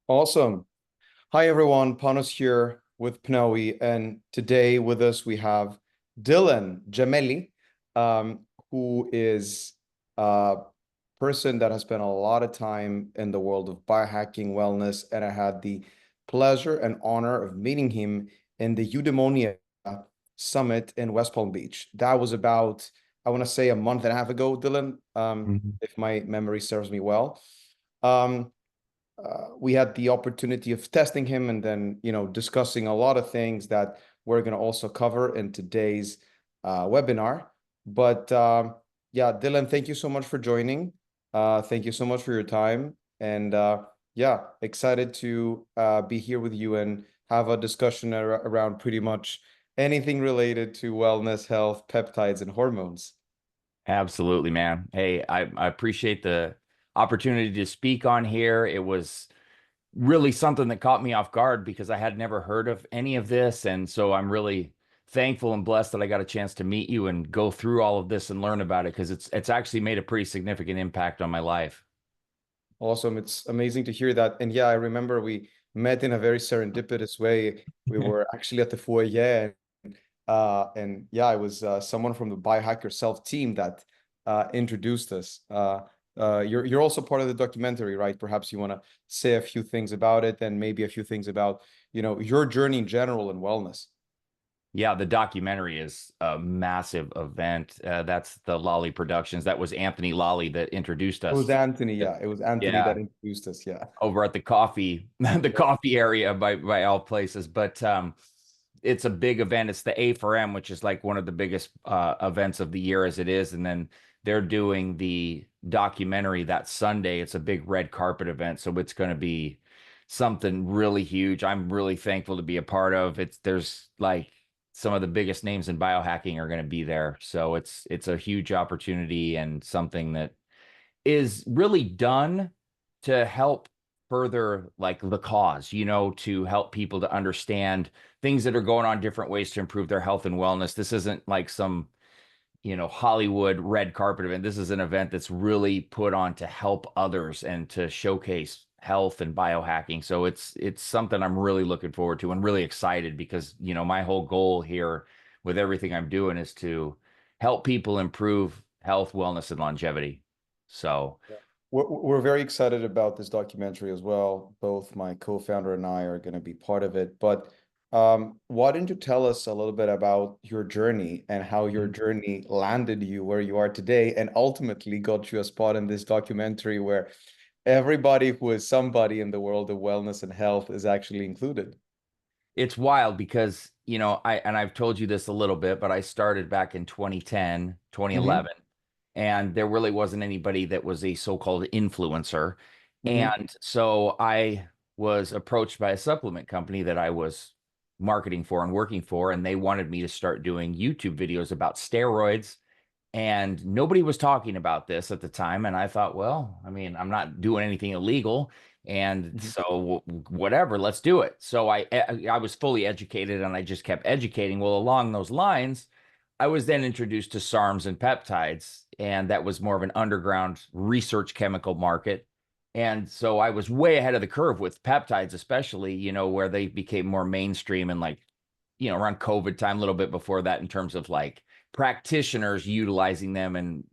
Awesome. Hi, everyone. Panos here with PNOE. And today with us, we have Dylan Gemelli, who is a person that has spent a lot of time in the world of biohacking wellness. And I had the pleasure and honor of meeting him in the Eudaimonia Summit in West Palm Beach. That was about, I want to say, a month and a half ago, Dylan, Mhm. if my memory serves me well. Um, we had the opportunity of testing him and then, discussing a lot of things that we're going to also cover in today's webinar. But yeah, Dylan, thank you so much for joining. Thank you so much for your time. And yeah, excited to be here with you and have a discussion around pretty much anything related to wellness, health, peptides, and hormones. Absolutely, man. Hey, I appreciate the opportunity to speak on here. It was really something that caught me off guard because I had never heard of any of this. And so I'm really thankful and blessed that I got a chance to meet you and go through all of this and learn about it because it's actually made a pretty significant impact on my life. Awesome. It's amazing to hear that. And yeah, I remember we met in a very serendipitous way. We were actually at the foyer, and yeah, it was someone from the Biohack Yourself team that introduced us. You're also part of the documentary, right? Perhaps you want to say a few things about it and maybe a few things about, your journey in general in wellness. Yeah, the documentary is a massive event. That's the Lolly Productions. That was Anthony Lolly that introduced It was us. Anthony. Yeah, it was Anthony Yeah, that introduced us. Yeah. over at the coffee the Yeah. coffee area by all places. But it's a big event. It's the A4M, which is like one of the biggest events of the year as it is. And then they're doing the documentary that Sunday. It's a big red carpet event, so it's going to be something really huge. I'm really thankful to be a part of. There's like some of the biggest names in biohacking are going to be there, so it's a huge opportunity and something that is really done to help further like the cause, to help people to understand things that are going on, different ways to improve their health and wellness. This isn't like some, Hollywood red carpet event. This is an event that's really put on to help others and to showcase health and biohacking. So it's something I'm really looking forward to and really excited because, my whole goal here with everything I'm doing is to help people improve health, wellness, and longevity. So, Yeah. We're very excited about this documentary as well. Both my co-founder and I are going to be part of it. But why don't you tell us a little bit about your journey and how your journey landed you where you are today and ultimately got you a spot in this documentary where everybody who is somebody in the world of wellness and health is actually included? it's wild because, I've told you this a little bit, but I started back in 2010, Hmm. 2011, and there really wasn't anybody that was a so-called influencer. Hmm. And so I was approached by a supplement company that I was marketing for and working for, and they wanted me to start doing YouTube videos about steroids. And nobody was talking about this at the time. And I thought, well, I mean, I'm not doing anything illegal. And Hmm. so whatever, let's do it. So I was fully educated and I just kept educating. Well, along those lines, I was then introduced to SARMs and peptides, and that was more of an underground research chemical market. And so I was way ahead of the curve with peptides, especially, where they became more mainstream and like, around COVID time, a little bit before that, in terms of like practitioners utilizing them and,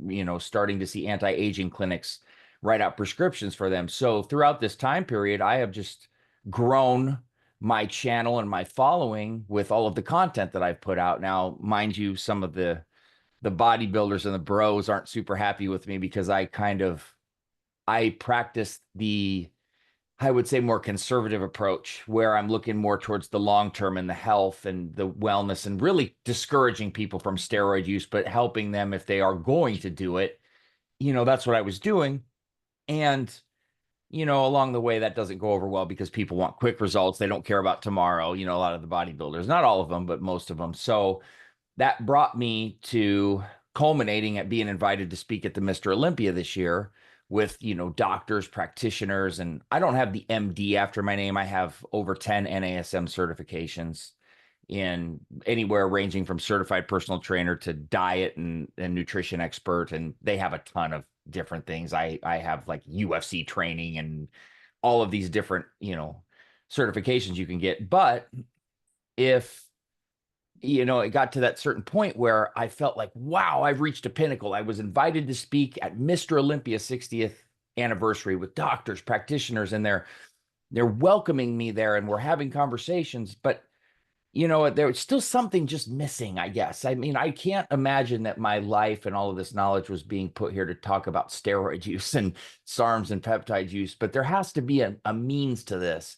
starting to see anti-aging clinics write out prescriptions for them. So throughout this time period, I have just grown my channel and my following with all of the content that I've put out. Now, mind you, some of the bodybuilders and the bros aren't super happy with me because I practice the, I would say, more conservative approach where I'm looking more towards the long term and the health and the wellness and really discouraging people from steroid use, but helping them if they are going to do it. That's what I was doing. And, along the way, that doesn't go over well because people want quick results. They don't care about tomorrow, a lot of the bodybuilders, not all of them, but most of them. So that brought me to culminating at being invited to speak at the Mr. Olympia this year with, doctors, practitioners, and I don't have the MD after my name. I have over 10 NASM certifications in anywhere ranging from certified personal trainer to diet and nutrition expert. And they have a ton of different things. I have like UFC training and all of these different, certifications you can get. But if, it got to that certain point where I felt like, wow, I've reached a pinnacle. I was invited to speak at Mr. Olympia's 60th anniversary with doctors, practitioners, and they're welcoming me there, and we're having conversations. But there's still something just missing, I guess. I mean, I can't imagine that my life and all of this knowledge was being put here to talk about steroid use and SARMs and peptide use, but there has to be a means to this.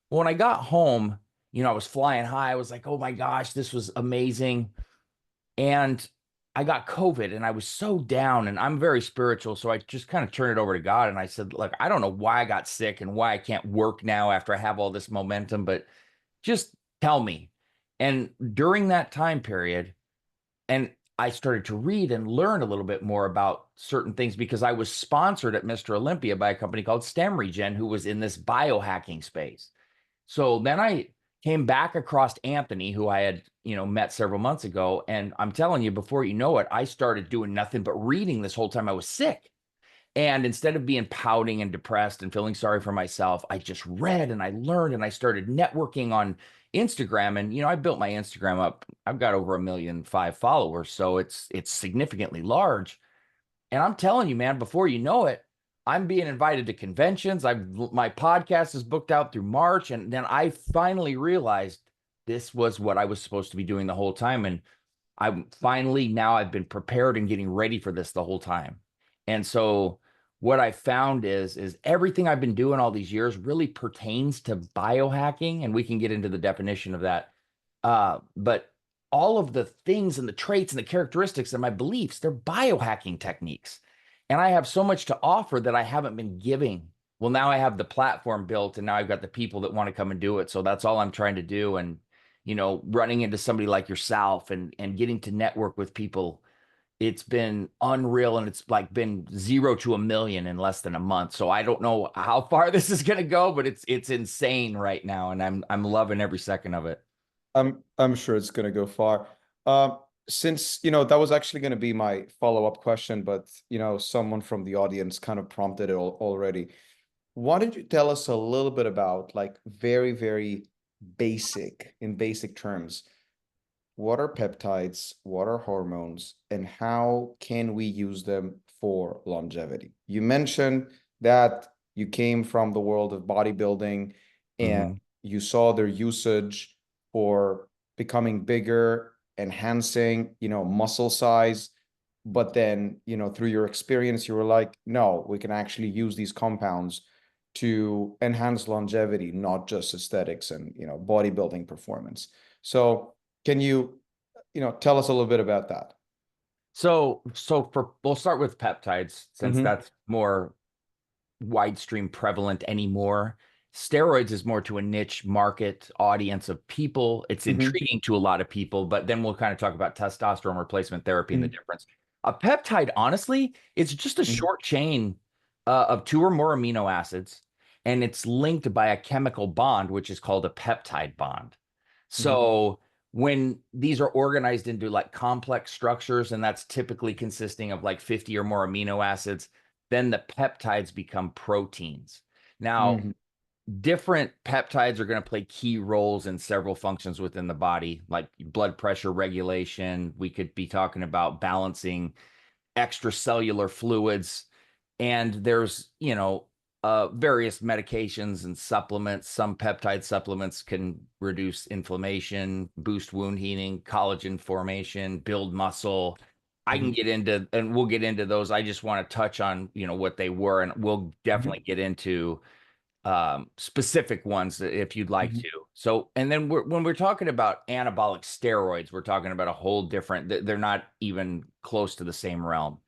When I got home, I was flying high. I was like, oh my gosh, this was amazing. And I got COVID and I was so down, and I'm very spiritual. So I just kind of turned it over to God. And I said, look, I don't know why I got sick and why I can't work now after I have all this momentum, but just tell me. And during that time period, and I started to read and learn a little bit more about certain things because I was sponsored at Mr. Olympia by a company called StemRegen, who was in this biohacking space. So then I came back across Anthony, who I had, met several months ago. And I'm telling you, before you know it, I started doing nothing but reading this whole time I was sick. And instead of being pouting and depressed and feeling sorry for myself, I just read and I learned, and I started networking on Instagram. And, I built my Instagram up. I've got over 1.5 million followers. So it's significantly large. And I'm telling you, man, before you know it, I'm being invited to conventions. My podcast is booked out through March. And then I finally realized this was what I was supposed to be doing the whole time. And I've been prepared and getting ready for this the whole time. And so what I found is everything I've been doing all these years really pertains to biohacking, and we can get into the definition of that. But all of the things and the traits and the characteristics and my beliefs, they're biohacking techniques. And I have so much to offer that I haven't been giving. Well, now I have the platform built, and now I've got the people that want to come and do it. So that's all I'm trying to do. And, running into somebody like yourself and getting to network with people, it's been unreal. And it's like been 0 to 1 million in less than a month. So I don't know how far this is going to go, but it's insane right now. And I'm loving every second of it. I'm sure it's going to go far. Since, that was actually going to be my follow-up question, but, someone from the audience kind of prompted it already. Why don't you tell us a little bit about, like, very, very in basic terms, what are peptides, what are hormones, and how can we use them for longevity? You mentioned that you came from the world of bodybuilding and you saw their usage for becoming bigger, enhancing, muscle size. But then, through your experience, you were like, no, we can actually use these compounds to enhance longevity, not just aesthetics and, bodybuilding performance. So can you, tell us a little bit about that? So we'll start with peptides, since that's more widestream prevalent anymore. Steroids is more to a niche market audience of people. It's intriguing to a lot of people, but then we'll kind of talk about testosterone replacement therapy and the difference. A peptide, honestly, it's just a short chain of 2 or more amino acids, and it's linked by a chemical bond, which is called a peptide bond. So when these are organized into like complex structures, and that's typically consisting of like 50 or more amino acids, then the peptides become proteins. Now, different peptides are going to play key roles in several functions within the body, like blood pressure regulation. We could be talking about balancing extracellular fluids. And there's, various medications and supplements. Some peptide supplements can reduce inflammation, boost wound healing, collagen formation, build muscle. I can get into, and we'll get into those. I just want to touch on, what they were, and we'll definitely get into specific ones if you'd like to. So, and then when we're talking about anabolic steroids, we're talking about a whole different, they're not even close to the same realm.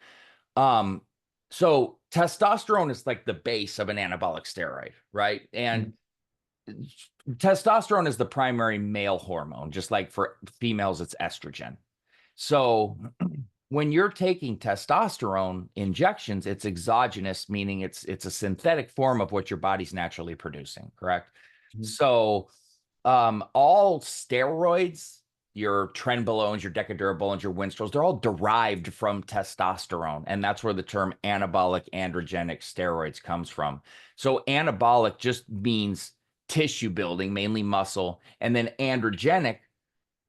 So testosterone is like the base of an anabolic steroid, right? And testosterone is the primary male hormone, just like for females, it's estrogen. So when you're taking testosterone injections, it's exogenous, meaning it's a synthetic form of what your body's naturally producing, correct? So all steroids your trenbolones, your decadurabones, your winstrels, they're all derived from testosterone. And that's where the term anabolic androgenic steroids comes from. So anabolic just means tissue building, mainly muscle. And then androgenic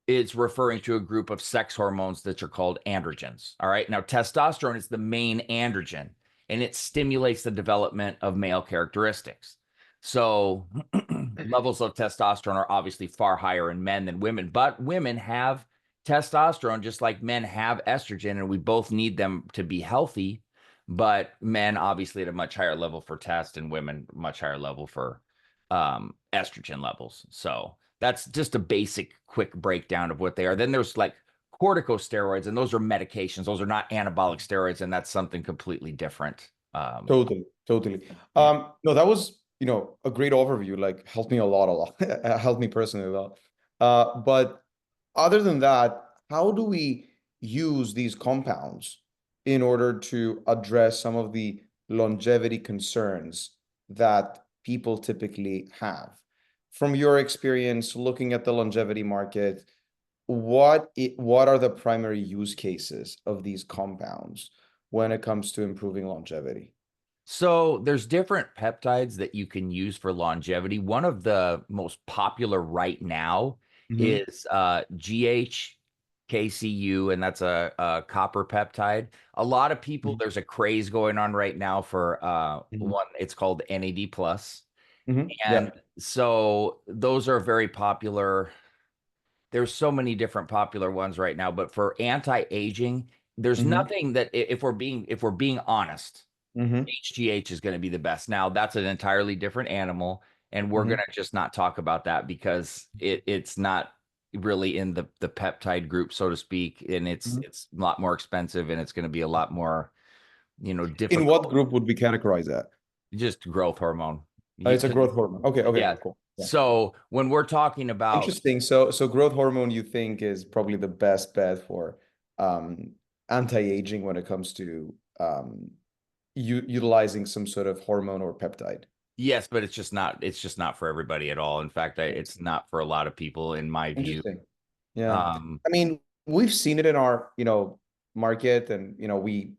is referring to a group of sex hormones that are called androgens. All right. Now, testosterone is the main androgen, and it stimulates the development of male characteristics. So levels of testosterone are obviously far higher in men than women, but women have testosterone just like men have estrogen, and we both need them to be healthy. But men obviously at a much higher level for test, and women much higher level for estrogen levels. So that's just a basic quick breakdown of what they are. Then there's like corticosteroids, and those are medications. Those are not anabolic steroids, and that's something completely different. Totally. Yeah. No, that was, a great overview, like helped me a lot, helped me personally a lot. But other than that, how do we use these compounds in order to address some of the longevity concerns that people typically have? From your experience looking at the longevity market, what are the primary use cases of these compounds when it comes to improving longevity? So there's different peptides that you can use for longevity. One of the most popular right now Mm-hmm. is GHKCU, and that's a copper peptide. A lot of people, there's a craze going on right now for Mm-hmm. one, it's called NAD plus. Mm-hmm. Yeah. And so those are very popular. There's so many different popular ones right now, but for anti-aging, there's Mm-hmm. nothing that if we're being honest, Mm-hmm. HGH is going to be the best. Now, that's an entirely different animal, and we're Mm-hmm. going to just not talk about that because it's not really in the peptide group, so to speak, and it's Mm-hmm. it's a lot more expensive, and it's going to be a lot more, In what difficult. group would we categorize that? Just growth hormone. It's a growth hormone. Okay, okay, Yeah. cool. Yeah. So when we're talking about, Interesting. So growth hormone you think is probably the best bet for um anti-aging when it comes to utilizing some sort of hormone or peptide. yes, but it's just not for everybody at all. In fact, it's not for a lot of people in my view. Interesting. Yeah. Um, I mean, we've seen it in our, market, and, we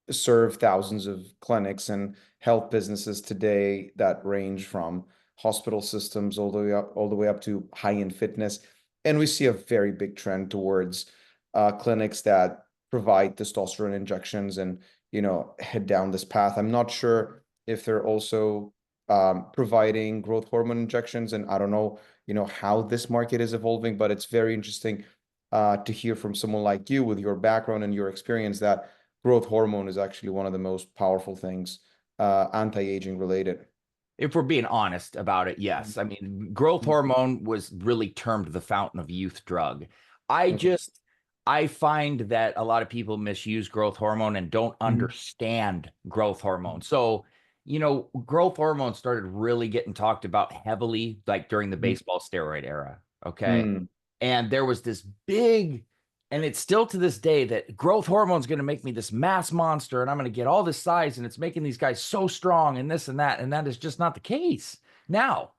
serve thousands of clinics and health businesses today that range from hospital systems all the way up to high-end fitness. And we see a very big trend towards clinics that provide testosterone injections and, head down this path. I'm not sure if they're also providing growth hormone injections, and I don't know, how this market is evolving, but it's very interesting to hear from someone like you with your background and your experience that growth hormone is actually one of the most powerful things, anti-aging related. if we're being honest about it, yes. I mean, growth Mhm. hormone was really termed the fountain of youth drug. I Okay. just I find that a lot of people misuse growth hormone and don't Mhm. understand growth hormone. So, growth hormone started really getting talked about heavily like during the Mhm. baseball steroid era. Okay. Mm. And there was this big, and it's still to this day, that growth hormone is going to make me this mass monster and I'm going to get all this size and it's making these guys so strong and this and that. And that is just not the case. Now,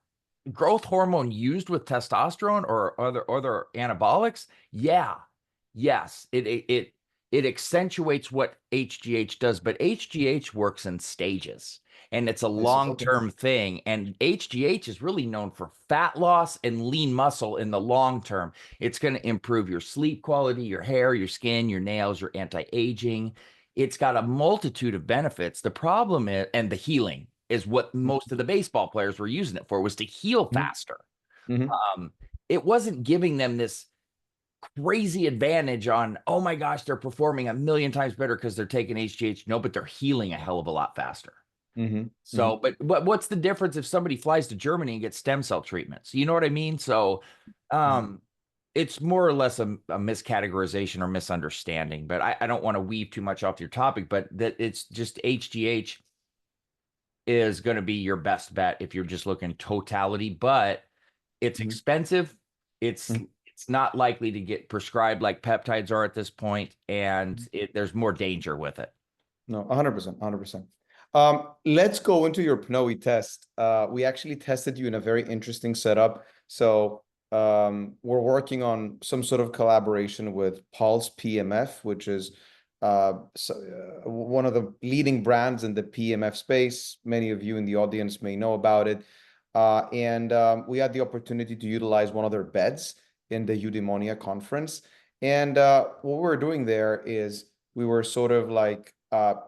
growth hormone used with testosterone or other anabolics, yeah, yes, it accentuates what HGH does, but HGH works in stages and it's a I see. Okay. long-term thing. And HGH is really known for fat loss and lean muscle in the long term. It's going to improve your sleep quality, your hair, your skin, your nails, your anti-aging. It's got a multitude of benefits. The problem is, and the healing is what most of the baseball players were using it for, was to heal Mhm. faster. Mhm. Um, it wasn't giving them this crazy advantage on, oh my gosh, they're performing a million times better because they're taking HGH. No, but they're healing a hell of a lot faster. Mhm. So, Mhm. but what's the difference if somebody flies to Germany and gets stem cell treatments? You know what I mean? So, Mhm. it's more or less a miscategorization or misunderstanding. But I don't want to weave too much off your topic, but that it's just HGH is going to be your best bet if you're just looking totality, but it's Mhm. expensive. It's Mhm. it's not likely to get prescribed like peptides are at this point, and Mhm. there's more danger with it. No, 100%, 100%. Let's go into your PNOE test. We actually tested you in a very interesting setup. So we're working on some sort of collaboration with Pulse PMF, which is one of the leading brands in the PMF space. Many of you in the audience may know about it. We had the opportunity to utilize one of their beds in the Eudaimonia conference. And what we were doing there is we were sort of like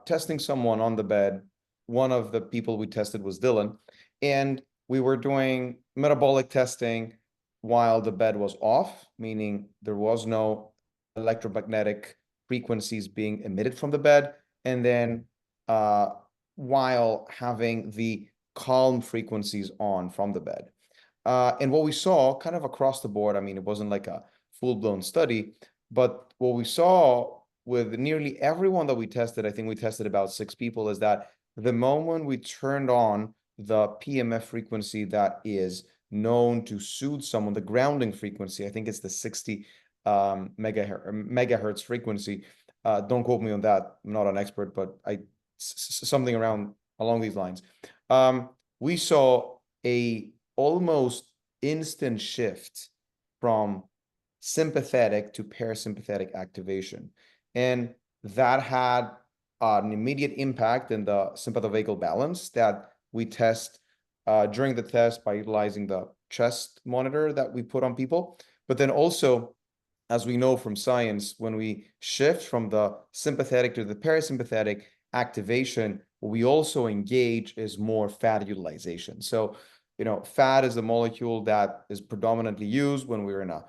testing someone on the bed. One of the people we tested was Dylan. And we were doing metabolic testing while the bed was off, meaning there was no electromagnetic frequencies being emitted from the bed. And then while having the calm frequencies on from the bed. And what we saw kind of across the board, I mean, it wasn't like a full-blown study, but what we saw with nearly everyone that we tested, I think we tested about 6 people, is that the moment we turned on the PMF frequency that is known to soothe someone, the grounding frequency, I think it's the 60 megahertz frequency. Don't quote me on that. I'm not an expert, but something along these lines. We saw a almost instant shift from sympathetic to parasympathetic activation. And that had an immediate impact in the sympathetic balance that we test during the test by utilizing the chest monitor that we put on people. But then also, as we know from science, when we shift from the sympathetic to the parasympathetic activation, what we also engage is more fat utilization. So, fat is a molecule that is predominantly used when we're in a,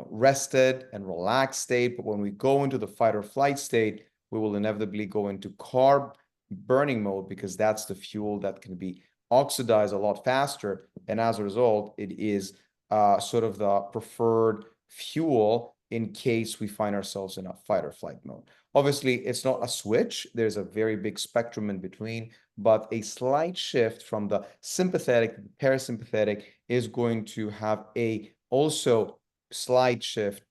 rested and relaxed state. But when we go into the fight or flight state, we will inevitably go into carb burning mode, because that's the fuel that can be oxidized a lot faster. And as a result, it is sort of the preferred fuel in case we find ourselves in a fight or flight mode. Obviously, it's not a switch. There's a very big spectrum in between, but a slight shift from the sympathetic to the parasympathetic is going to have a also slight shift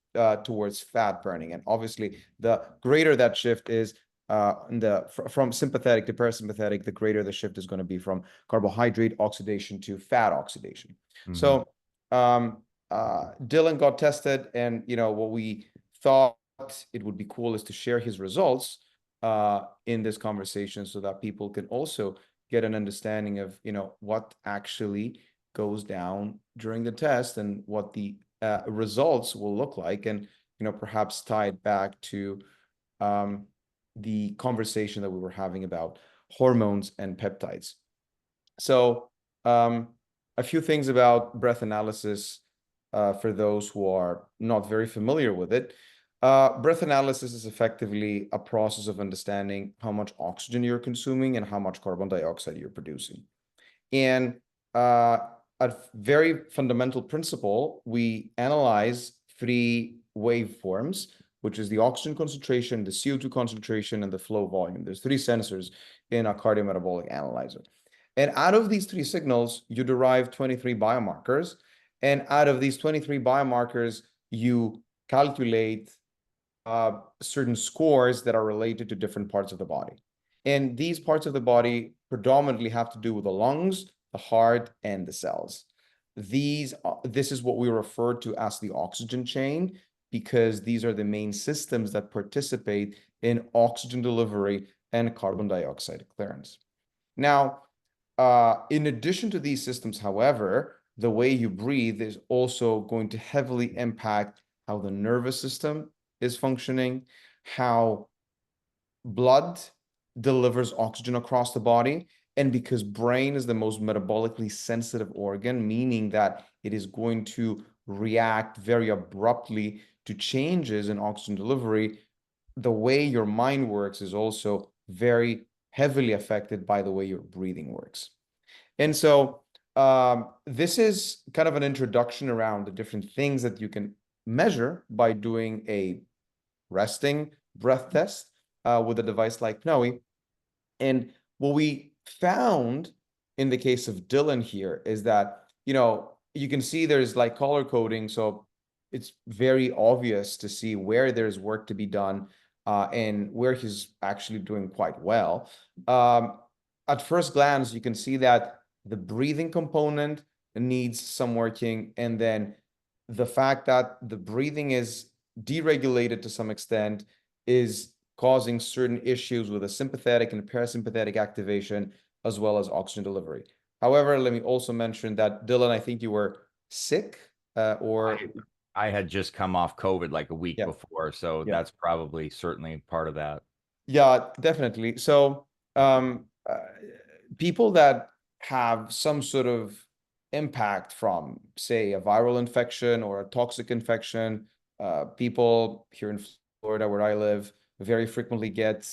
towards fat burning. And obviously, the greater that shift is from sympathetic to parasympathetic, the greater the shift is going to be from carbohydrate oxidation to fat oxidation. Mm-hmm. So Dylan got tested, and what we thought it would be cool is to share his results in this conversation, so that people can also get an understanding of what actually goes down during the test and what the results will look like, and perhaps tie it back to the conversation that we were having about hormones and peptides. So a few things about breath analysis for those who are not very familiar with it. Breath analysis is effectively a process of understanding how much oxygen you're consuming and how much carbon dioxide you're producing. And a very fundamental principle, we analyze 3 waveforms, which is the oxygen concentration, the CO2 concentration, and the flow volume. There's 3 sensors in a cardiometabolic analyzer. And out of these 3 signals, you derive 23 biomarkers. And out of these 23 biomarkers, you calculate certain scores that are related to different parts of the body. And these parts of the body predominantly have to do with the lungs, the heart, and the cells. This is what we refer to as the oxygen chain, because these are the main systems that participate in oxygen delivery and carbon dioxide clearance. Now, in addition to these systems, however, the way you breathe is also going to heavily impact how the nervous system is functioning, how blood delivers oxygen across the body. And because brain is the most metabolically sensitive organ, meaning that it is going to react very abruptly to changes in oxygen delivery, the way your mind works is also very heavily affected by the way your breathing works. And so this is kind of an introduction around the different things that you can measure by doing a resting breath test with a device like PNOE. And what we found in the case of Dylan here is that, you can see there's like color coding. So it's very obvious to see where there's work to be done and where he's actually doing quite well. At first glance, you can see that the breathing component needs some working, and then the fact that the breathing is deregulated to some extent is causing certain issues with the sympathetic and parasympathetic activation, as well as oxygen delivery. However, let me also mention that, Dylan, I think you were sick, or I had just come off COVID like a week yeah, before, so yeah, that's probably certainly part of that. yeah, definitely. So, people that have some sort of impact from, say, a viral infection or a toxic infection, people here in Florida, where I live, very frequently get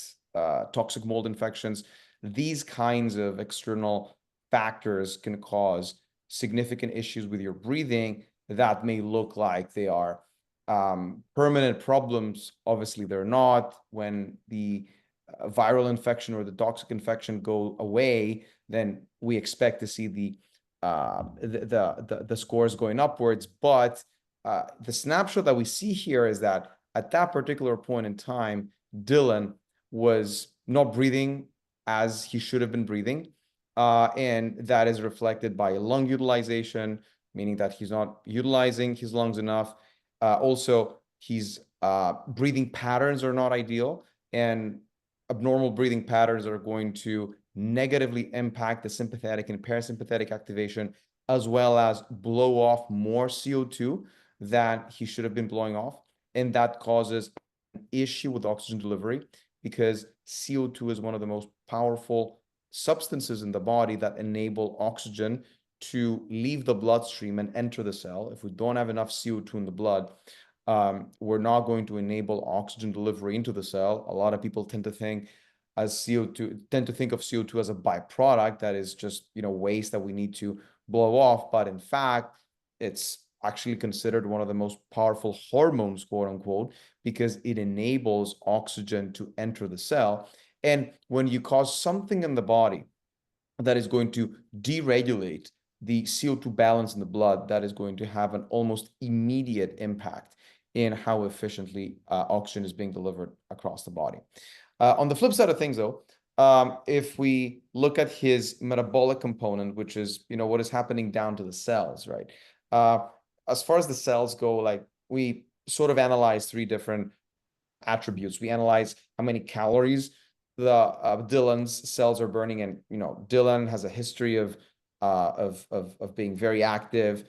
toxic mold infections. These kinds of external factors can cause significant issues with your breathing that may look like they are permanent problems. Obviously, they're not. When the viral infection or the toxic infection go away, then we expect to see the scores going upwards. But the snapshot that we see here is that at that particular point in time, Dylan was not breathing as he should have been breathing. And that is reflected by lung utilization, meaning that he's not utilizing his lungs enough. Also, his breathing patterns are not ideal, and abnormal breathing patterns are going to negatively impact the sympathetic and parasympathetic activation, as well as blow off more CO2 than he should have been blowing off. And that causes an issue with oxygen delivery, because CO2 is one of the most powerful substances in the body that enable oxygen to leave the bloodstream and enter the cell. If we don't have enough CO2 in the blood, we're not going to enable oxygen delivery into the cell. A lot of people tend to think of CO2 as a byproduct that is just, waste that we need to blow off. But in fact, it's actually considered one of the most powerful hormones, quote unquote, because it enables oxygen to enter the cell. And when you cause something in the body that is going to deregulate the CO2 balance in the blood, that is going to have an almost immediate impact in how efficiently oxygen is being delivered across the body. On the flip side of things, though, if we look at his metabolic component, which is, what is happening down to the cells, right? As far as the cells go, like, we sort of analyze three different attributes. We analyze how many calories Dylan's cells are burning, and Dylan has a history of being very active.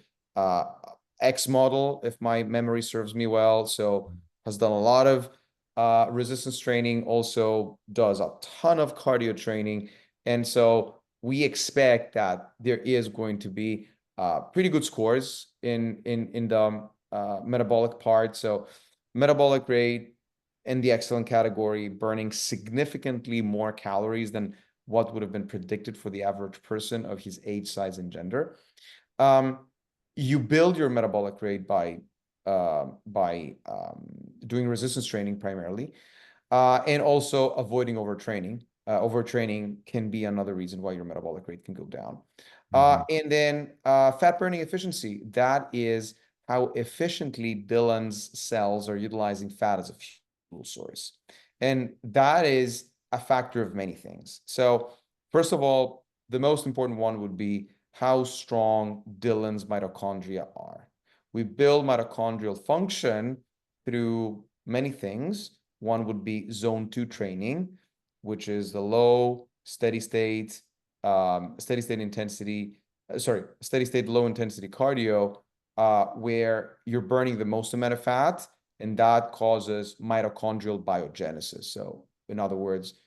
X model, if my memory serves me well, so has done a lot of resistance training, also does a ton of cardio training, and so we expect that there is going to be pretty good scores in the metabolic part. So metabolic rate in the excellent category, burning significantly more calories than what would have been predicted for the average person of his age, size, and gender. You build your metabolic rate by doing resistance training primarily, and also avoiding overtraining. Overtraining can be another reason why your metabolic rate can go down. And then fat burning efficiency. That is how efficiently Dylan's cells are utilizing fat as a fuel source. And that is a factor of many things. So first of all, the most important one would be how strong Dylan's mitochondria are. We build mitochondrial function through many things. One would be zone 2 training, which is the low steady state low intensity cardio, where you're burning the most amount of fat, and that causes mitochondrial biogenesis. So in other words,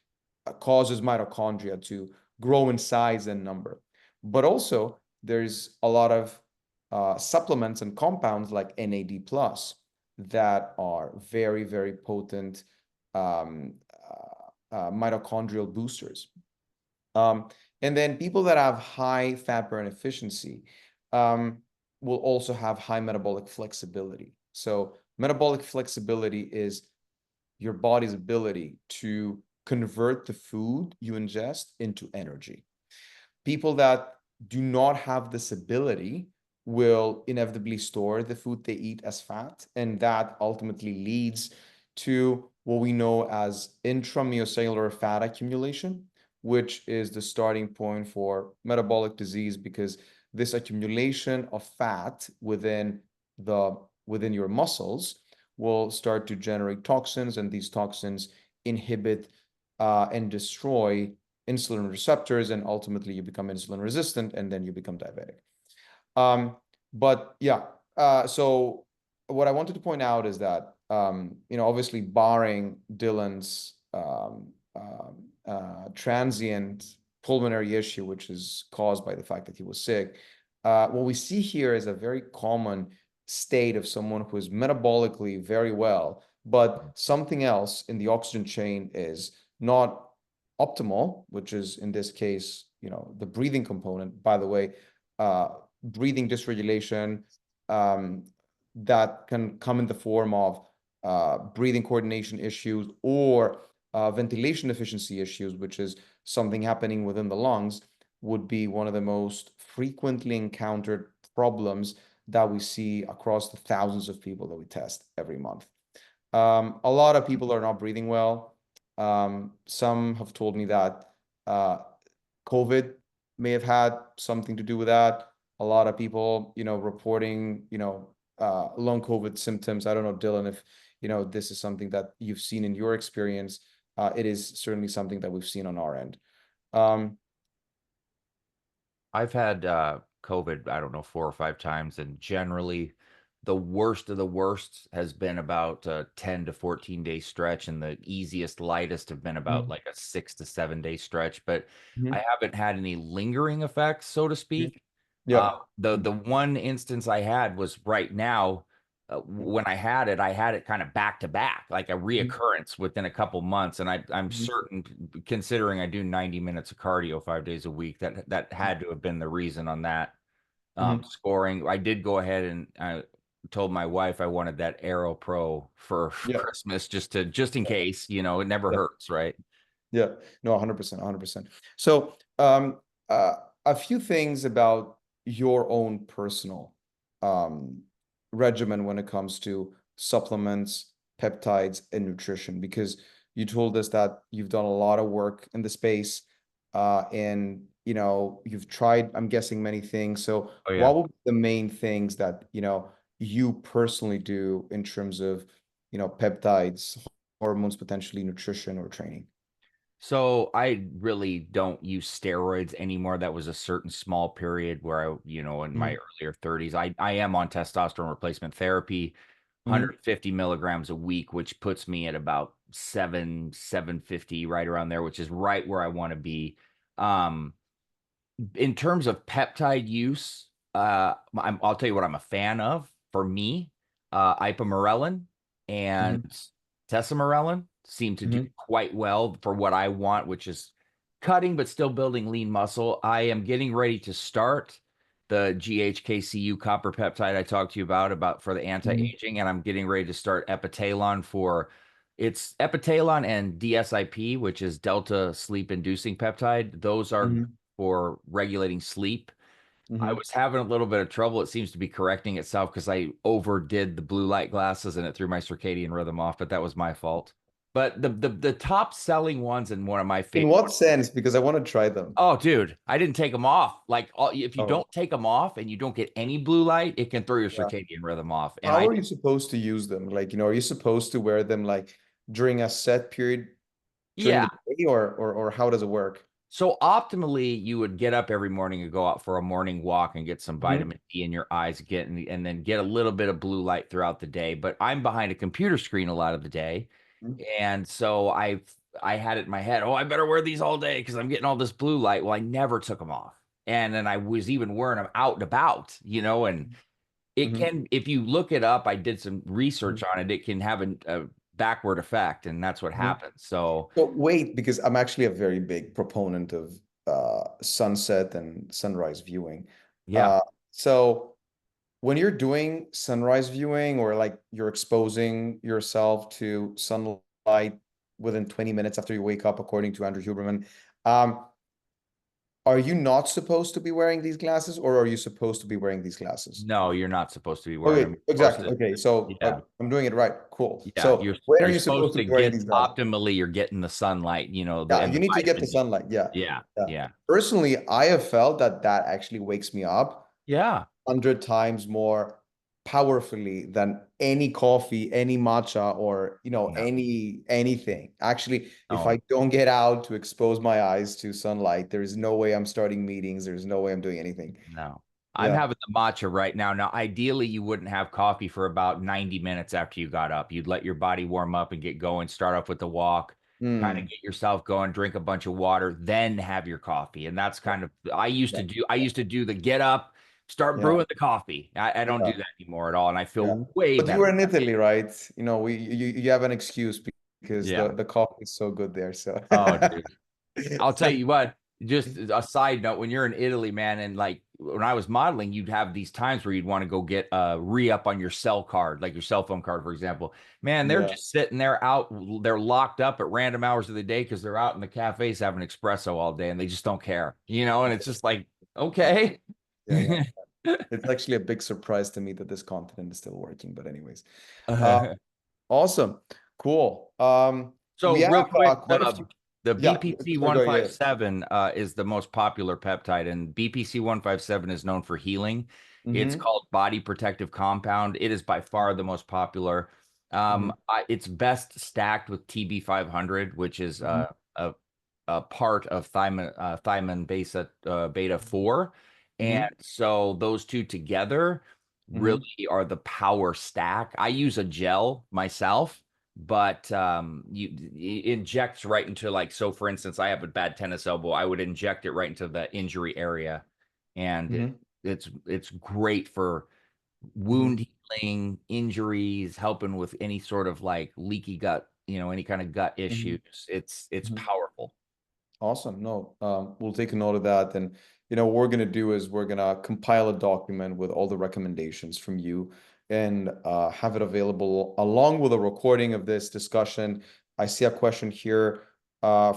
causes mitochondria to grow in size and number. But also, there's a lot of supplements and compounds like NAD+ that are very, very potent mitochondrial boosters. And then people that have high fat burn efficiency will also have high metabolic flexibility. So metabolic flexibility is your body's ability to convert the food you ingest into energy. People that do not have this ability will inevitably store the food they eat as fat, and that ultimately leads to what we know as intramucosal fat accumulation, which is the starting point for metabolic disease, because this accumulation of fat within within your muscles will start to generate toxins, and these toxins inhibit and destroy insulin receptors, and ultimately you become insulin resistant, and then you become diabetic. But yeah, so what I wanted to point out is that obviously barring Dylan's transient pulmonary issue, which is caused by the fact that he was sick, what we see here is a very common state of someone who is metabolically very well, but something else in the oxygen chain is not optimal, which is in this case, the breathing component. By the way, breathing dysregulation that can come in the form of breathing coordination issues or ventilation efficiency issues, which is something happening within the lungs, would be one of the most frequently encountered problems that we see across the thousands of people that we test every month. A lot of people are not breathing well. Some have told me that COVID may have had something to do with that. A lot of people, reporting, long COVID symptoms. I don't know, Dylan, if, this is something that you've seen in your experience. It is certainly something that we've seen on our end. I've had COVID, I don't know, 4 or 5 times, and generally the worst of the worst has been about a 10 to 14 day stretch, and the easiest, lightest have been about like a 6 to 7 day stretch. But I haven't had any lingering effects, so to speak. Yeah. The one instance I had was right now. When I had it kind of back to back, like a reoccurrence within a couple months. And I'm certain, considering I do 90 minutes of cardio 5 days a week, that had to have been the reason on that scoring. I did go ahead and I told my wife I wanted that Aero Pro for Christmas, just in case, it never hurts, right? Yeah, no, 100%, 100%. So a few things about your own personal regimen when it comes to supplements, peptides, and nutrition, because you told us that you've done a lot of work in the space, and you've tried, I'm guessing, many things. So what would be the main things that you personally do in terms of peptides, hormones, potentially nutrition or training? So I really don't use steroids anymore. That was a certain small period where in my earlier 30s, I am on testosterone replacement therapy, 150 milligrams a week, which puts me at about 750, right around there, which is right where I want to be. In terms of peptide use, I'll tell you what I'm a fan of. For me, ipamorelin and tesamorelin seem to do quite well for what I want, which is cutting but still building lean muscle. I am getting ready to start the 𝐤𝐴HKCU copper peptide I talked to you about for the anti-aging, and I'm getting ready to start epitalon for it's epitalon and DSIP, which is delta sleep inducing peptide. Those are for regulating sleep. I was having a little bit of trouble. It seems to be correcting itself because I overdid the blue light glasses and it threw my circadian rhythm off, but that was my fault. But the top selling ones, and one of my favorite. In what sense? Because I want to try them. Oh, dude, I didn't take them off. Like, if you don't take them off and you don't get any blue light, it can throw your circadian rhythm off. And how are you supposed to use them? Like, are you supposed to wear them like during a set period during the day, or how does it work? So optimally, you would get up every morning and go out for a morning walk and get some vitamin D in your eyes, and then get a little bit of blue light throughout the day. But I'm behind a computer screen a lot of the day. And so I had it in my head, oh, I better wear these all day because I'm getting all this blue light. Well, I never took them off. And then I was even wearing them out and about, and it can, if you look it up, I did some research on it, it can have a backward effect, and that's what happens. So wait, because I'm actually a very big proponent of sunset and sunrise viewing. So when you're doing sunrise viewing, or like you're exposing yourself to sunlight within 20 minutes after you wake up, according to Andrew Huberman, are you not supposed to be wearing these glasses, or are you supposed to be wearing these glasses? No, you're not supposed to be wearing them. Exactly. Okay, so I'm doing it right. Cool. Yeah, so when are you supposed to be wearing these glasses? Optimally, you're getting the sunlight, you need to get the sunlight. Yeah. Personally, I have felt that actually wakes me up 100 times more powerfully than any coffee, any matcha, or Yeah. anything. Actually, if Oh, I don't get out to expose my eyes to sunlight, there's no way I'm starting meetings. There's no way I'm doing anything. no. I'm Yeah. having the matcha right now. Now, ideally, you wouldn't have coffee for about 90 minutes after you got up. You'd let your body warm up and get going, start off with the walk, kind of Mm. get yourself going, drink a bunch of water, then have your coffee. And that's kind of Yeah. I used to do the get up, start Yeah. brewing the coffee. I don't do Yeah. that anymore at all. And I Yeah. feel way But you were better. in Italy, right? You have an excuse because Yeah. the coffee is so good there. So Oh, dude. I'll tell you what, just a side note, when you're in Italy, man, and like when I was modeling, you'd have these times where you'd want to go get a re-up on your cell card, like your cell phone card, for example. Man, they're yeah. just sitting there they're locked up at random hours of the day because they're out in the cafes having espresso all day and they just don't care, and it's just like, okay. Yeah, yeah. It's actually a big surprise to me that this continent is still working. But anyways, uh, So awesome, cool. We real have quick, quite a few. the Yeah, BPC sorry, go ahead. 157 is the most popular peptide, and BPC 157 is known for healing. It's Mm-hmm. called body protective compound. It is by far the most popular. Mm-hmm. It's best stacked with TB 500, which is Mm-hmm. a part of thiamine beta 4. And Mm-hmm. so those two together really Mm-hmm. are the power stack. I use a gel myself, but it injects right into, like, so for instance, I have a bad tennis elbow. I would inject it right into the injury area, and Mm-hmm. it's great for Mm-hmm. wound healing, injuries, helping with any sort of like leaky gut, any kind of gut Mm-hmm. issues. It's Mm-hmm. powerful. Awesome. No, we'll take a note of that. And, what we're going to do is we're going to compile a document with all the recommendations from you and have it available along with a recording of this discussion. I see a question here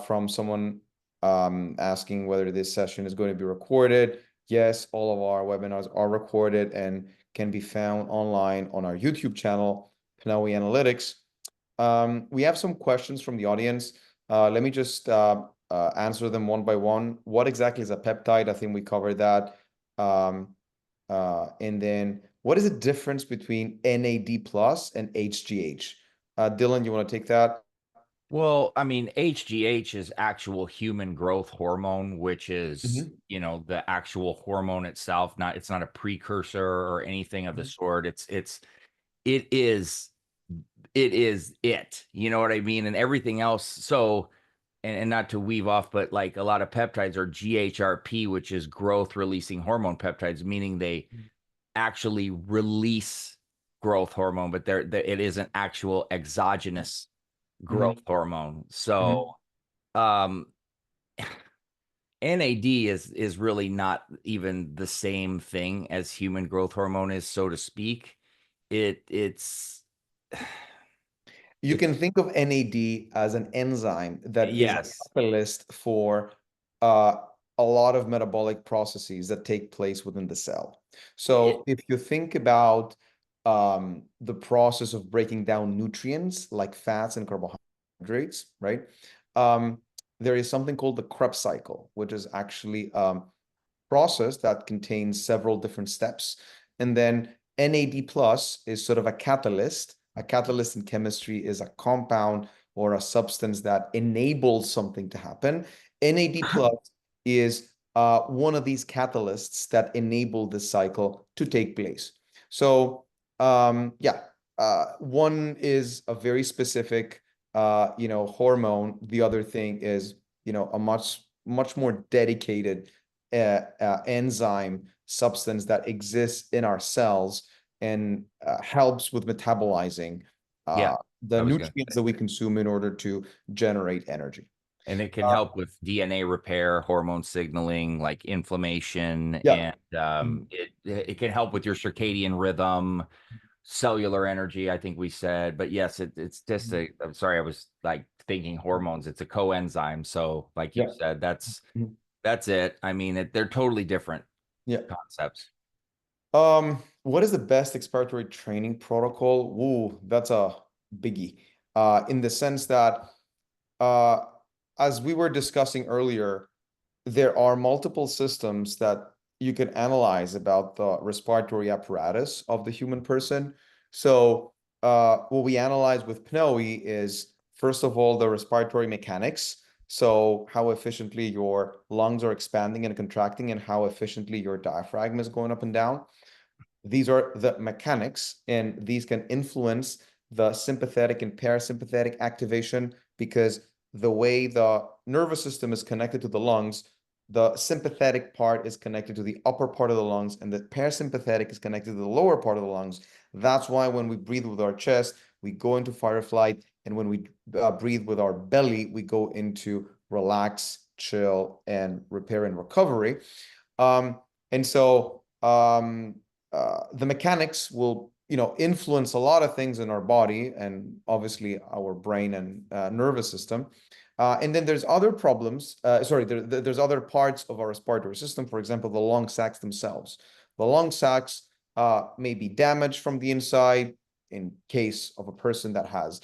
from someone asking whether this session is going to be recorded. Yes, all of our webinars are recorded and can be found online on our YouTube channel, PNOE Analytics. We have some questions from the audience. Let me just answer them one by one. What exactly is a peptide? I think we covered that. Um, and then what is the difference between NAD plus and HGH? Dylan, you want to take that? Well, I mean, HGH is actual human growth hormone, which is, Mhm. the actual hormone itself. It's not a precursor or anything of the Mhm. sort. It is, it. You know what I mean? And everything else. So, and not to weave off, but like a lot of peptides are GHRP, which is growth releasing hormone peptides, meaning they actually release growth hormone, but it is an actual exogenous growth Mhm. hormone. Mhm. So, um, NAD is really not even the same thing as human growth hormone is, so to speak. It's You it's can think of NAD as an enzyme that is a yes. catalyst for uh, a lot of metabolic processes that take place within the cell. It, So if you think about the process of breaking down nutrients like fats and carbohydrates, right? Um, there is something called the Krebs cycle, which is actually process that contains several different steps. And then NAD plus is sort of a catalyst. A catalyst in chemistry is a compound or a substance that enables something to happen. NAD plus is one of these catalysts that enable the cycle to take place. So, yeah, one is a very specific, hormone. The other thing is, a much more dedicated enzyme substance that exists in our cells and helps with metabolizing yeah, the I was gonna nutrients say. that we consume in order to generate energy. And it can Uh, help with DNA repair, hormone signaling, like inflammation, yeah. and Mhm. it can help with your circadian rhythm, cellular energy, I think we said. But yes, it's just I'm sorry, I was like thinking hormones. It's a coenzyme. So, like you Yeah. said, Mhm. that's it. I mean, they're totally different Yeah. concepts. What is the best expiratory training protocol? Ooh, that's a biggie. In the sense that, uh, as we were discussing earlier, there are multiple systems that you can analyze about the respiratory apparatus of the human person. So what we analyze with PNOE is, first of all, the respiratory mechanics. So how efficiently your lungs are expanding and contracting and how efficiently your diaphragm is going up and down. These are the mechanics, and these can influence the sympathetic and parasympathetic activation, because the way the nervous system is connected to the lungs, the sympathetic part is connected to the upper part of the lungs, and the parasympathetic is connected to the lower part of the lungs. That's why when we breathe with our chest, we go into fight or flight, and when we breathe with our belly, we go into relax, chill, and repair and recovery. And so the mechanics will, influence a lot of things in our body and obviously our brain and nervous system. And then there's other problems. There's other parts of our respiratory system. For example, the lung sacs themselves. The lung sacs may be damaged from the inside in case of a person that has,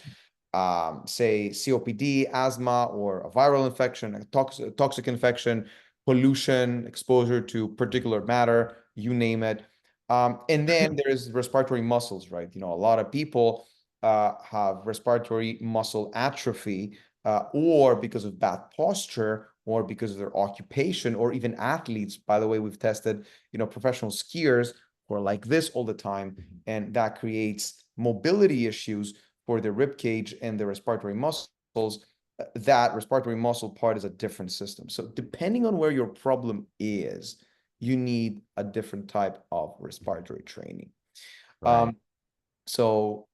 say, COPD, asthma, or a viral infection, a toxic infection, pollution, exposure to particulate matter, you name it. And then there's respiratory muscles, right? A lot of people have respiratory muscle atrophy, or because of bad posture, or because of their occupation, or even athletes. By the way, we've tested, professional skiers who are like this all the time, and that creates mobility issues for the rib cage and the respiratory muscles. That respiratory muscle part is a different system. So depending on where your problem is, you need a different type of respiratory training. Right. So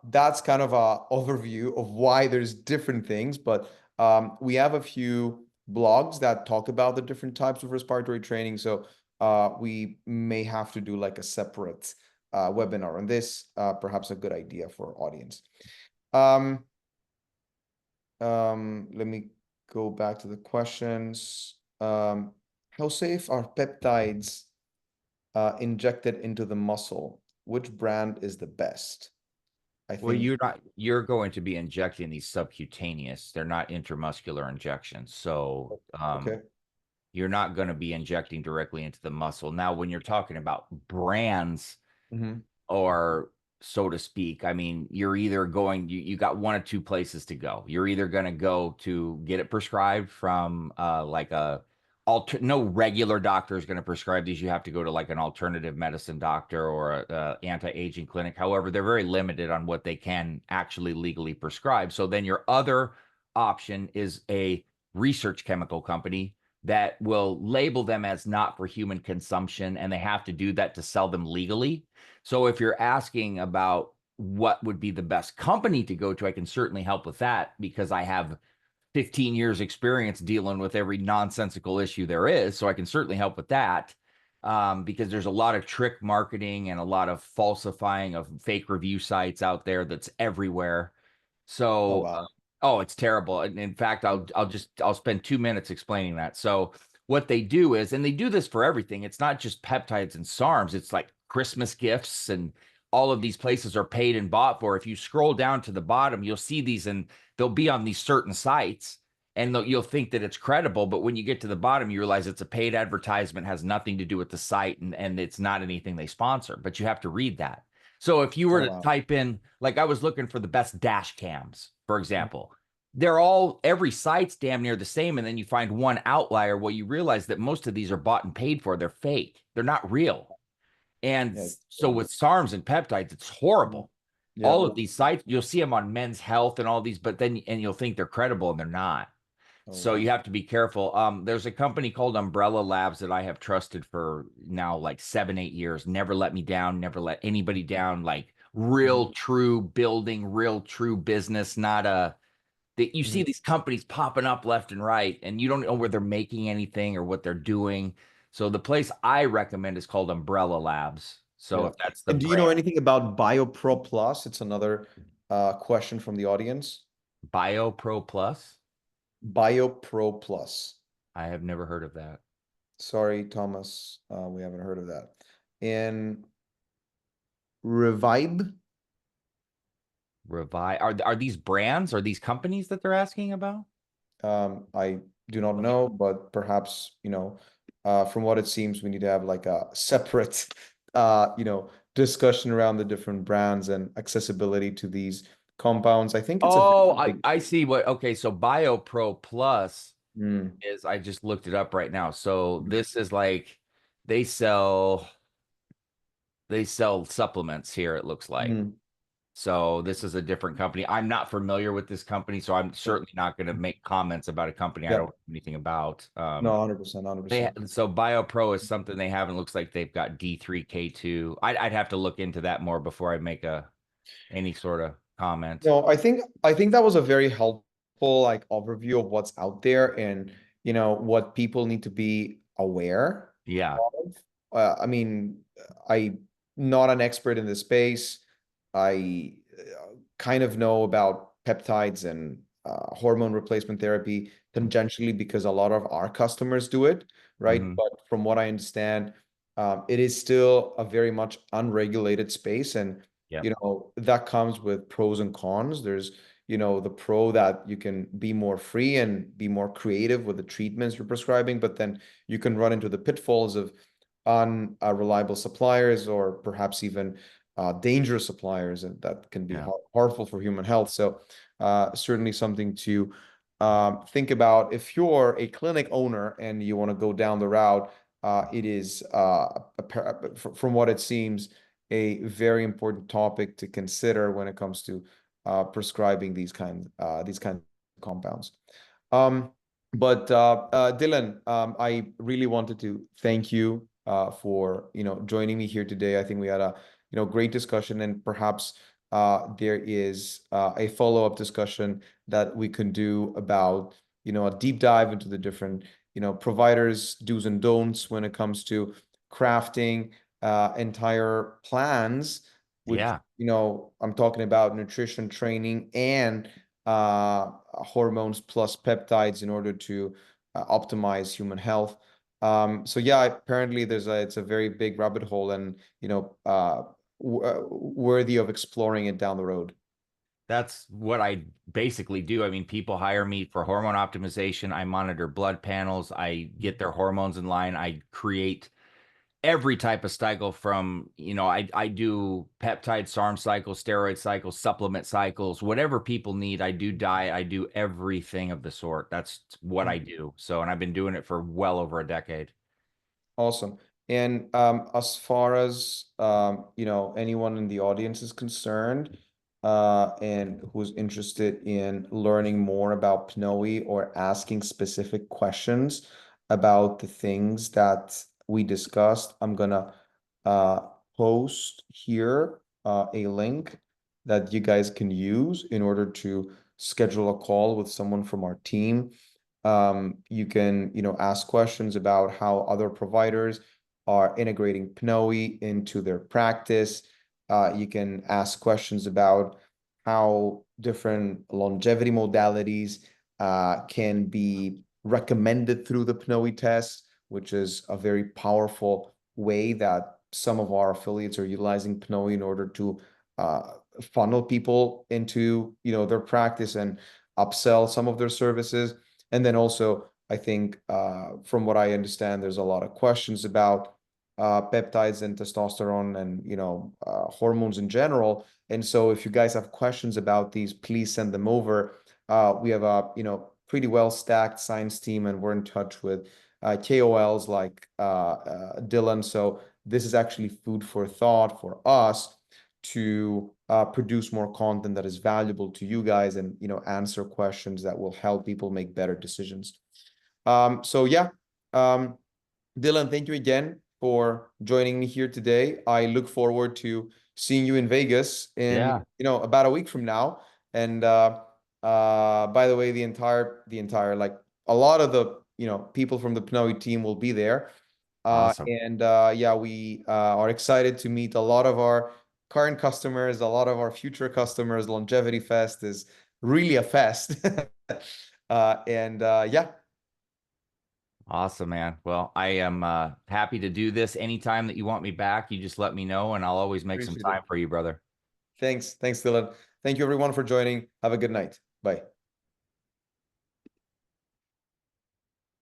that's kind of an overview of why there's different things, but we have a few blogs that talk about the different types of respiratory training. So we may have to do like a separate webinar on this, perhaps a good idea for our audience. Let me go back to the questions. How safe are peptides injected into the muscle? Which brand is the best? Well, you're going to be injecting these subcutaneous. They're not intramuscular injections. So Okay. you're not going to be injecting directly into the muscle. Now, when you're talking about brands, or so to speak, I mean, you're either going, you got one of two places to go. You're either going to go to get it prescribed from like no regular doctor is going to prescribe these. You have to go to like an alternative medicine doctor or a anti-aging clinic. However, they're very limited on what they can actually legally prescribe. So then your other option is a research chemical company that will label them as not for human consumption, and they have to do that to sell them legally. So if you're asking about what would be the best company to go to, I can certainly help with that, because I have 15 years experience dealing with every nonsensical issue there is. So I can certainly help with that, because there's a lot of trick marketing and a lot of falsifying of fake review sites out there that's everywhere. Oh, So, wow. oh, it's terrible. And in fact, I'll spend 2 minutes explaining that. So what they do is, and they do this for everything. It's not just peptides and SARMs. It's like Christmas gifts, and all of these places are paid and bought for. If you scroll down to the bottom, you'll see these, and they'll be on these certain sites, and you'll think that it's credible. But when you get to the bottom, you realize it's a paid advertisement, has nothing to do with the site, and it's not anything they sponsor, but you have to read that. So if you were Oh, to wow. type in, like I was looking for the best dash cams, for example, every site's damn near the same. And then you find one outlier. Well, you realize that most of these are bought and paid for. They're fake. They're not real. And Yeah. so with SARMs and peptides, it's horrible. Yeah. All of these sites, you'll see them on Men's Health and all these, and you'll think they're credible, and they're not. Oh, So wow. you have to be careful. There's a company called Umbrella Labs that I have trusted for now like 7-8 years. Never let me down, never let anybody down. Like real true building, real true business, not that you see these companies popping up left and right, and you don't know where they're making anything or what they're doing. So the place I recommend is called Umbrella Labs. So Yeah. if that's the And do you know brand, anything about BioPro Plus? It's another question from the audience. BioPro Plus, BioPro Plus. I have never heard of that. Sorry, Thomas, we haven't heard of that. And Revive. Revive, are these brands? Are these companies that they're asking about? I do not know, but perhaps, from what it seems, we need to have like a separate, discussion around the different brands and accessibility to these compounds. I think it's a Oh, very big. I see what. Okay, so BioPro Plus Mm, is, I just looked it up right now. So this is like they sell supplements here, it looks like. mm, So this is a different company. I'm not familiar with this company, so I'm yeah, certainly not going to make comments about a company I yeah. don't know anything about. No, 100%, 100%. So BioPro is something they have, and looks like they've got D3K2. I'd have to look into that more before I make any sort of comment. No, I think that was a very helpful like overview of what's out there and what people need to be aware Yeah, of. I mean, I'm not an expert in this space. I kind of know about peptides and hormone replacement therapy tangentially because a lot of our customers do it, right? hmm, But from what I understand, it is still a very much unregulated space, and yeah, that comes with pros and cons. There's the pro that you can be more free and be more creative with the treatments you're prescribing, but then you can run into the pitfalls of unreliable suppliers or perhaps even dangerous suppliers, and that can be yeah. harmful for human health. So certainly something to think about if you're a clinic owner and you want to go down the route. It is, from what it seems, a very important topic to consider when it comes to prescribing these kinds of compounds. But Dylan, I really wanted to thank you for joining me here today. I think we had a great discussion, and perhaps there is a follow-up discussion that we can do about a deep dive into the different providers, do's and don'ts when it comes to crafting entire plans, which Yeah. I'm talking about nutrition, training, and hormones plus peptides in order to optimize human health. So yeah, apparently it's a very big rabbit hole, and worthy of exploring it down the road. That's what I basically do. I mean, people hire me for hormone optimization. I monitor blood panels. I get their hormones in line. I create every type of cycle from, I do peptide SARM cycles, steroid cycles, supplement cycles, whatever people need. I do diet. I do everything of the sort. That's what I do. So, and I've been doing it for well over a decade. Awesome. And as far as anyone in the audience is concerned, and who's interested in learning more about PNOE or asking specific questions about the things that we discussed, I'm gonna uh, post here a link that you guys can use in order to schedule a call with someone from our team. You can, ask questions about how other providers are integrating PNOE into their practice. You can ask questions about how different longevity modalities can be recommended through the PNOE test, which is a very powerful way that some of our affiliates are utilizing PNOE in order to funnel people into, their practice and upsell some of their services. And then also, I think from what I understand, there's a lot of questions about peptides and testosterone and hormones in general. And so, if you guys have questions about these, please send them over. We have a pretty well stacked science team, and we're in touch with KOLs like Dylan. So this is actually food for thought for us to produce more content that is valuable to you guys, and answer questions that will help people make better decisions. So yeah, Dylan, thank you again for joining me here today. I look forward to seeing you in Vegas in Yeah. about a week from now. And by the way, the entire like a lot of the people from the PNOE team will be there. Awesome. And yeah, we are excited to meet a lot of our current customers, a lot of our future customers. Longevity Fest is really a fest. And yeah, Awesome, man. Well, I am happy to do this anytime that you want me back. You just let me know, and I'll always make some appreciate it. time for you, brother. Thanks, Dylan. Thank you everyone for joining. Have a good night. Bye.